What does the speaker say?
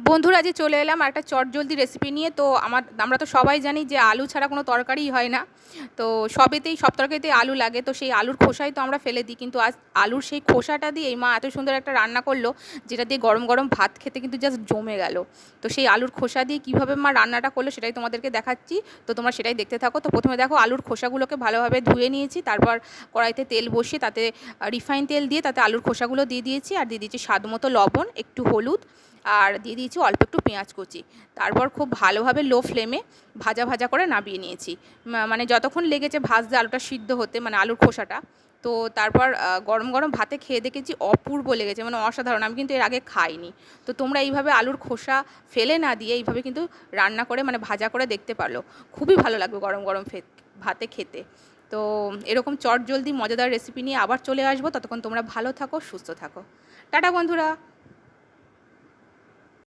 বন্ধুরা, যে চলে এলাম একটা চটজলদি রেসিপি নিয়ে। তো আমরা তো সবাই জানি যে আলু ছাড়া কোনো তরকারিই হয় না। তো সব তরকারিতেই আলু লাগে, তো সেই আলুর খোসাই তো আমরা ফেলে দিই, কিন্তু আজ আলুর সেই খোসাটা দিয়ে এই মা এত সুন্দর একটা রান্না করলো, যেটা দিয়ে গরম গরম ভাত খেতে কিন্তু জাস্ট জমে গেল। তো সেই আলুর খোসা দিয়ে কীভাবে মা রান্নাটা করলো সেটাই তোমাদেরকে দেখাচ্ছি। তো তোমরা সেটাই দেখতে থাকো। তো প্রথমে দেখো, আলুর খোসাগুলোকে ভালোভাবে ধুয়ে নিয়েছি, তারপর কড়াইতে তেল বসিয়ে তাতে রিফাইন তেল দিয়ে তাতে আলুর খোসাগুলো দিয়ে দিয়েছি, আর দিয়ে দিয়েছি স্বাদ মতো লবণ, একটু হলুদ, আর দিয়ে দিয়েছি অল্প একটু পেঁয়াজ কুচি। তারপর খুব ভালোভাবে লো ফ্লেমে ভাজা ভাজা করে নামিয়ে নিয়েছি। মানে যতক্ষণ লেগেছে ভাজতে আলুটা সিদ্ধ হতে, মানে আলুর খোসাটা। তো তারপর গরম গরম ভাতে খেয়ে দেখেছি অপূর্ব লেগেছে, মানে অসাধারণ। আমি কিন্তু এর আগে খাইনি। তো তোমরা এইভাবে আলুর খোসা ফেলে না দিয়ে এইভাবে কিন্তু রান্না করে, মানে ভাজা করে দেখতে পারলো। খুবই ভালো লাগবে গরম গরম ভাতে খেতে। তো এরকম চটজলদি মজাদার রেসিপি নিয়ে আবার চলে আসবো। ততক্ষণ তোমরা ভালো থাকো, সুস্থ থাকো। টাটা বন্ধুরা।